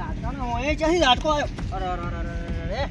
દાંતાનો ઓય ચાહી ઝાટકો આવ્યો. અરે અરે અરે અરે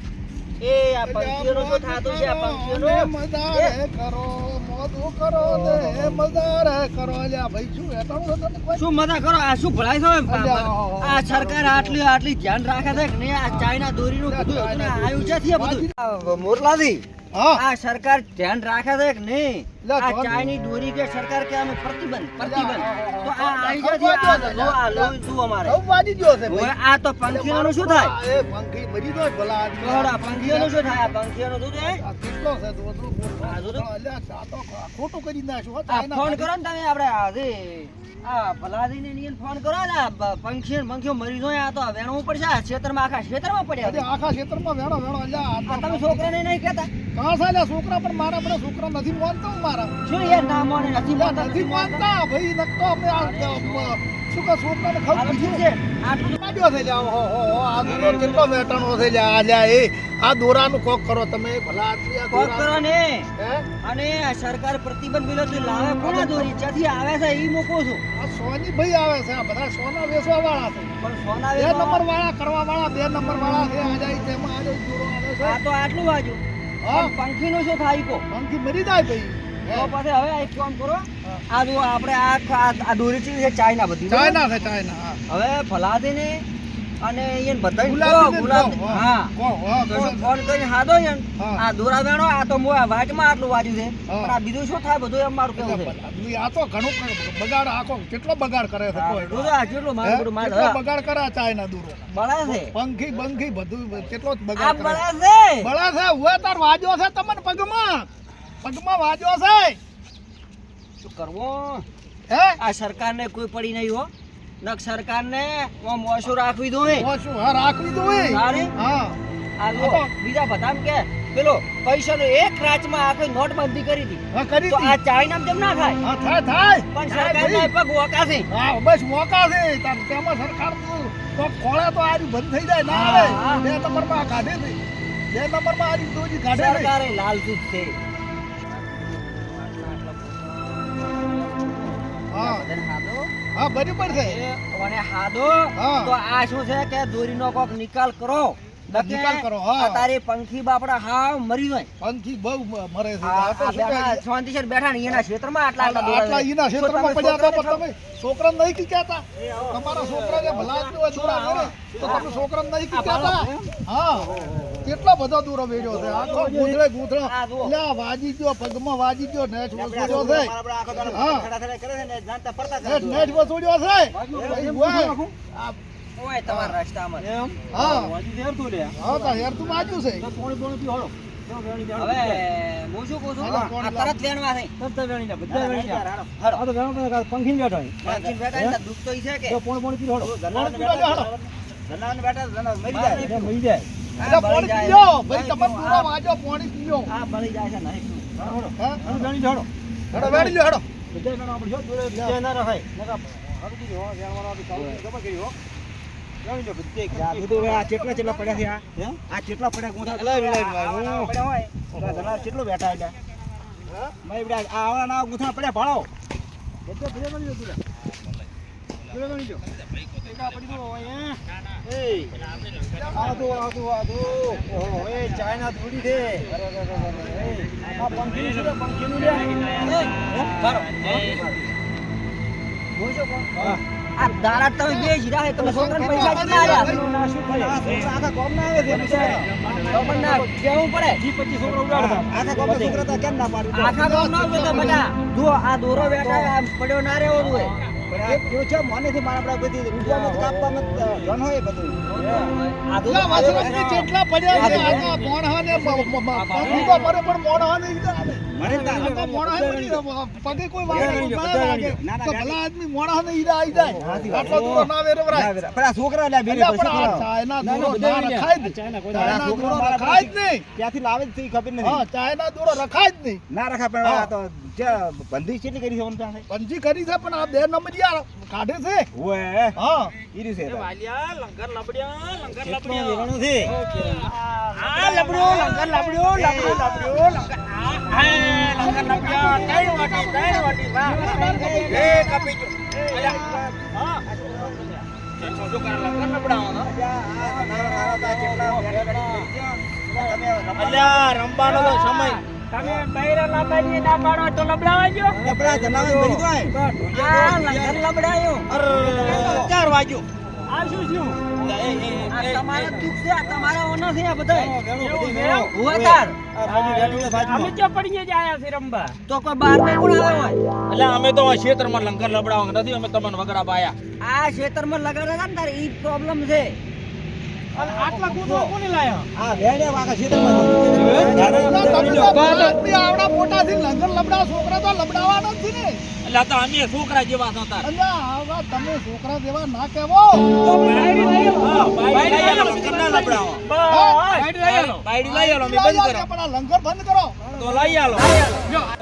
એ આ પંખીઓનો શું થાતું છે? આ પંખીઓનો મજારે કરો મોદું કરો ને મજારે કરો. અલ્યા ભાઈ શું હેઠળ હતો ને કોઈ? શું મજા કરો? આ શું ભળાય છે? અલ્યા, આ સરકાર આટલી ધ્યાન રાખે છે કે નહીં? આ ચાઇના દોરીનું બધું હતું ને આયું છે થી બધું. આ મોરલાદી હા આ સરકાર ધ્યાન રાખે છે કે નહીં? લે, આ ધ્યાન- ચાઇની દોરી કે સરકાર કે આનું પ્રતિબંધ તો આ આઈ હા, જતી હા, આ લો આ લો તું અમારે સૌ વાજી ગયો છે હવે ભાઈ. આ તો પંખીઓનું શું થાય? એ પંખી મરી ગયો ભલા આદમી. બરાબર, પંખીઓનું શું થાય? આ પંખીઓનું શું થાય? આ કેટલો છે તો બધું બોલ. આ જો તો. અલ્યા આ તો ખોટું કરી નાખ્યું હો. આ ફોન કરો ને તમે આપણે આજે આ ભલાદીને નિયન ફોન કરો ને આ પંખીઓ મરી જાય. આ તો વેણવું પડશે. આ ક્ષેત્રમાં આખા ક્ષેત્રમાં પડ્યા અરે છે. આખા ક્ષેત્રમાં વેણો વેણો. અલ્યા આ તમે છોકરાને નહીં કહેતા? કાં છે અલ્યા છોકરા પણ મારા આપણે છોકરા નથી માનતા મારા. શું યાર ના મોને નથી અલ્યા માનતા? નથી માનતા ભાઈ. નકતો અમે આ શું કે છોકરાને હાલો, ખબર શું છે છે? આટલું કાઢ્યો છે લ્યા. ઓહો આ દોરો કેટલો વેટાણો છે લ્યા. અલ્યા એ આ દોરાનું કોક કરો તમે ભલા આદમી. આ કોક કરો દોરાનું- ને. હે અને આ સરકાર પ્રતિબંધ વિરોધી લાવે કોના દોરી જ્યાંથી આવે છે ઈ મૂકું છું. આ સોની ભાઈ આવે છે. આ બધા સોના વેચવા વાળા છે. પણ સોના બે વેચવા- નંબર વાળા કરવા વાળા 2 નંબર વાળા છે. આ જાય તેમાં આ જાય દોરો આવે છે. આ તો આટલું બાજુ હા પંખીનું શું થાય કો? પંખી મરી જાય ભાઈ. તો પછી હવે એક કામ કરો. આ જો આપણે આ દોરી ચીજ છે ચાઇના બધી બરાબર? ચાઇના છે ચાઇના. હા હવે ભલાદીને અને એને બધા ગુલાબી ને હા કહો, હા, તો કહો. શું ફોન કરીને હાદો યન હા. આ દોરા વેણો. આ તો મોયા વાટમાં આટલું વાજ્યું છે. હા. પણ આ બીજું શું થાય બધું એમ મારું કેવું છે. આદમી આ તો ઘણું બગાડ આખો કેટલો બગાડ કરે છે કોઈ. જોજો આ કેટલું હે? મારું બધું માર કેટલો બગાડ કરે આ ચાઇના દોરો. બળે છે. પંખી બંખી બધું કેટલો જ આ બગાડ કરે. બળે છે. બળા છે ઉવે તાર વાજો છે તમને પગમાં વાજો છે. શું કરવું? હે આ સરકારને કોઈ પડી નહીં હો. નક સરકારને આમ ઓછું રાખવી દઉં. ઓ શું હા રાખવી દો એ. તારે? હા આ જો બીજા બધા કે પેલો પૈસાનો એક રાતમાં આખી નોટબંધી કરી હતી. હા કરી તો આ દી. ચાઇનામાં કેમ ના થાય? હા થાય થાય પણ થાય સરકારના ભાઈ. પગ વોકાશે. હા બસ મોકા છે તાર તેમાં સરકાર તો ખોળે તો આરી બંધ થઈ જાય ના હા, આવે. હા. 2 નંબરમાં કાઢે છે. 2 નંબરમાં આરી દોજી કાઢે છે. સરકારે લાલચું જ છે. હા બધાને હાદો. હા બરાબર છે. અને હાદો હા. તો આ શું છે કે દોરીનો કોક નિકાલ કરો. નિકાલ કરો, હા. તારે પંખી બાપડા હાવ મરી જાય. પંખી બહુ મરે છે. આ આ તો શું બેઠા કહે? શાંતિસર બેઠા ને એના ક્ષેત્રમાં આટલા આટલા ઈના શું ક્ષેત્રમાં તમે પડ્યા હતા છોકરાને પણ તમે છોકરા નહીં કી કહેતા. તમારા છોકરાને ભલા જ હોય દોરા કરે તો તમે છોકરાને નહીં કી કહેતા. હા કેટલો બધો દોરો વેર્યો છે. આખો ગૂંથળે ગૂંથળો. આ જુઓ. એટલે આ વાજી ગયો પગમાં વાજી ગયો નેટ વસોડ્યો છે. હા. નેટ વસોડ્યો છે. ભાઈ હોય. આ ઓય તમારા રસ્તામાં. હા હા તો હેર તું વાજ્યું છે. હવે હું શું કહું છું? હાલો, આ તરત વેણવા થઈ. પંખી બેઠા એટલે દુઃખ તો ઈ છે કે પોણી પીરો હાલો. મરી જાય. એટલે પોણી પીજો ભાઈ તમે પૂરો વાજો પોણી પીજો. આ મરી જાય છે નહીં. હે હેડો વેડી લ્યો હેડો. કેટલા પડ્યા છે આ કેટલા પડ્યા ગોઠા પડ્યા હોય ધનાર કેટલું બેઠા એટલે મેં બેટા આવા ના ગોઠા પડ્યા ભાળો ચાઇના થોડી છે આ પંખી છે પંખીનું લે આ દાડા તમે બે જ રહ્યા તમે છોકરાને પૈસા કેટલા આલ્યા શું કરે આખા ગામ ના આવે છે બિચારા ના કેવું પડે 20-25 છોકરા ઉડાડતા આખા ગામ છોકરા તો કેમ ના પાડે આખા ગામ ના ઉડાડતા બધા જો આ દોરો બેઠા આમ પડ્યો ના રહેવો જોઈએ એક જો છે મોનેથી મારા આપડા બધી રૂપિયામાં કાપવામાં ધન હોય બધું આ દોરો વાસણની જેટલા પડ્યા છે આના મોણહાને પંખી તો મરે પણ મોણહાને ઈ આવે. મરે તો મોણહાને મરી પગે કોઈ વાગે ના લાગે તો ભલા આદમી મોણહાને ઈ આવી જાય. આટલો દૂરો ના વેરવરાય. પણ આ છોકરા લે બેને એટલે પણ આ ચાઇના દૂરો ના રખાય જ. ચાઇના દૂરો રખાય જ નહીં. ત્યાંથી લાવે જ ખબર નથી હા ચાઇના દૂરો રખાય જ નહીં. ના રખા પણ આ તો જે બંધી કેટલી કરી છે ઓન પાસે પંજી કરી છે પણ આ 2 નંબર યાર કાઢે છે ઓય હા ઈરી છે વાલિયા લંગર લબડ્યા લંગર કેટલું લબડ્યા વેરાણું છે આ લબડ્યો લંગર લબડ્યો લબડ્યો લંગર આ લંગર લબડ્યા ત્રણ વાટી વાહ એ કપી જો અલ્યા હા છોટો કર લંગર લબડાવાનો અલ્યા રંબાનો તો સમય તમે બૈરા લાબાની ના પાડો તો લબડાવાજો લબડા જનાવે બની તો આ લંગર લબડાયો અર 4 વાગ્યો આ શું શું આ તમારા દુખ છે આ તમારા ઓનો છે આ બધાય હુઆ તાર અમે જો પડીએ જ આયા છે રંબા તો કોઈ બહાર ને કોણ આવે હોય એટલે અમે તો આ ક્ષેત્રમાં લંગર લબડાવવા નથી અમે તમને વગડા પાયા આ ક્ષેત્રમાં લગાડે છે ને તારે ઈ પ્રોબ્લેમ છે આટલા કૂદવા કોને લાયા આ વેડે વાકા ક્ષેત્રમાં આવડા મોટાથી લંગર લબડા છોકરા તો લબડાવાના જ છે ને એટલે આ તો અમે છોકરા જેવા છો તાર અલ્યા આવા તમે છોકરા જેવા ના કહેવો બાયડી લઈ આવો લંગર ના લબડાવો બાયડી લઈ આવો અમે બંધ કરો પણ આ લંગર બંધ કરો તો લઈ આલો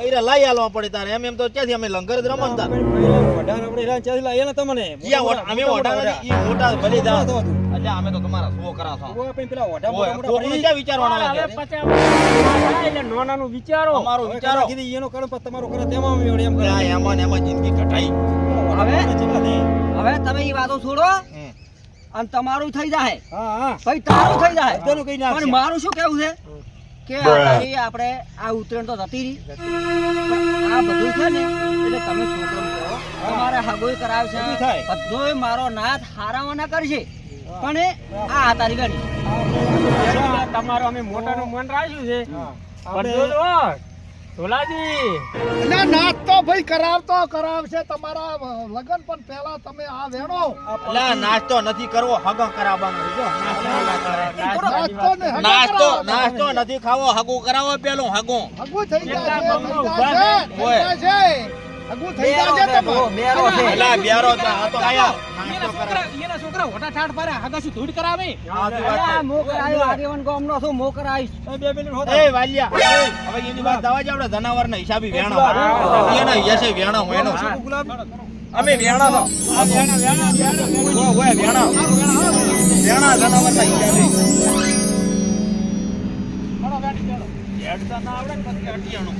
એરા લઈ આલવા પડે તારે એમ તો ક્યાંથી અમે લંગર જ રમતા વડાર આપણે રાન ચાલી લાયા ને તમને અમે ઓઢા નથી ઈ મોટા ભલે જા એટલે અમે તો તમારા છોકરા છો ઓ આપણે પેલા વડા ઓય છોકરીને ક્યાં વિચારવાના આવે એટલે નોનાનું વિચારો અમારો વિચારો કીધી એનો કર્મ પર તમારો કરે તેમાં અમે વડે એમ કરે આ એમાં ને એમાં જિંદગી કટાઈ હવે તમે ઈ વાતો છોડો અને તમારું થઈ જાય હા હા ભાઈ તારું થઈ જાય તેનું કઈ ના પણ મારું શું કેવું છે કે અત્યારે આપણે આ ઉત્તરાયણ તો જતી રહી પણ આ બધું છે ને એટલે તમે છોકરો કહો તમારે હગોઈ કરાવશે બધોય મારો નાથ હારાવાના કરશે પણ આ તારી ગણી તમારો અમે મોટાનું મન રાખ્યું છે ધોલાજી એટલે નાચ તો ભાઈ કરાવશે તમારા લગન પણ પહેલા તમે આ વેણો એટલે નાસ્તો નથી કરવો હગો કરાવવાનો જો નાસ્તો નથી ખાવો હગો કરાવો પેલો હગો હગું થઈ કેટલા જશે બમણું હગું થઈ જશે તમારું બેરો છે એટલે બેરો તો આ તો આયા એના છોકરા હોટા ઠાઠ પારે આગા શું ધૂળ કરાવે અલા, મોકર આયો આગેવાન ગામનો છું મોકર આઈશ એ વાલિયા હવે એની વાત દવા જ આપણે જનાવરના હિસાબી વેણો એના યસે વેણો એનો અમે વેણા તો ઓય વેણા જનાવરના હિસાબે હેડતા ના આવડે ને પછી અટિયાણું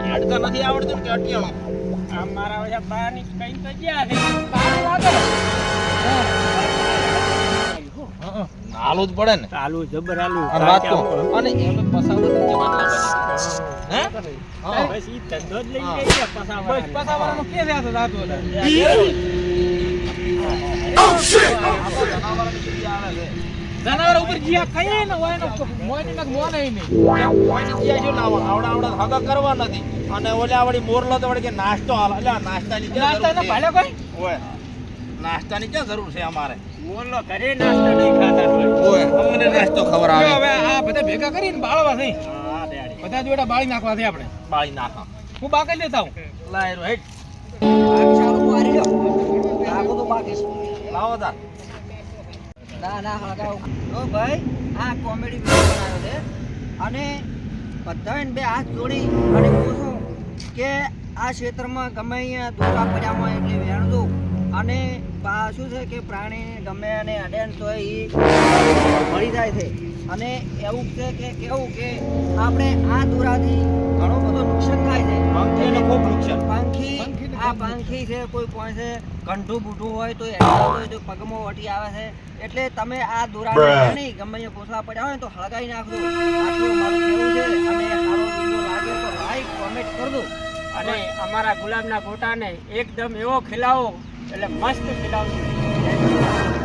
હેડતા નથી આવડતું કે અટિયાણું અમારા ઓલા બાની કઈ તો ગયા છે નાલું જ પડે ને આલુ જબર આલુ અને વાત તો અને એમને પસાવડો કે માટલા બને હે બસ ઈ ધંધો જ લઈ ગઈ પસાવા બસ પસાવાનો કે છે આ તો જનાવર ઉપર જીયા કઈ ન હોય ને મોયની નક મોને નહીં કોઈની જ્યાં જો લાવવા આવડા હગા કરવા નથી અને ઓલા વળી મોરલો તો વળી કે નાસ્તો હાલ એટલે નાસ્તાની ક્યાં નાસ્તા જરૂર ને ભાડે કોઈ છે ઓય નાસ્તાની ક્યાં જરૂર છે અમારે મોરલો ઘરે નાસ્તો નહીં ખાતા હોય ઓય અમને નાસ્તો ખવડાવે હવે આ બધા ભેગા કરીને બાળવા છે હા ડેડી બધા જોડે બાળી નાખવા છે આપણે બાળી નાખા હું બાકી લેતા હું લાયરો હેડ બાકી સારું મારી લ્યો આગો તો બાકી છે લાવો તા ના હળગાવ તો ભાઈ આ કોમેડી વિડિયો બનાવ્યો છે અને બધાને બે હાથ જોડી અને પૂછું કે આ ક્ષેત્રમાં ગમે અહીંયા દોરા પડ્યા હોય એટલે વેણજો અને શું છે કે પ્રાણી ગમે અને અડે ને તો એ મળી જાય છે અને એવું છે કે કેવું કે આપણે આ દોરાથી ઘણો બધો નુકસાન થાય છે પંખીને ખૂબ નુકસાન પાંખી છે કોઈ પાસે કંઠું બૂઢું હોય તો હોય તો પગમાં વટી આવે છે એટલે તમે આ દોરાને નહીં ગમે અહીંયા પોસવા પડ્યા હોય તો હળગાવી નાખજો આટલું મારું કહેવું છે અને સારો વિડીયો લાગે તો લાઈક કોમેન્ટ કરજો અને અમારા ગુલાબના ફોટાને એકદમ એવો ખીલાવો એટલે મસ્ત ખીલાવજો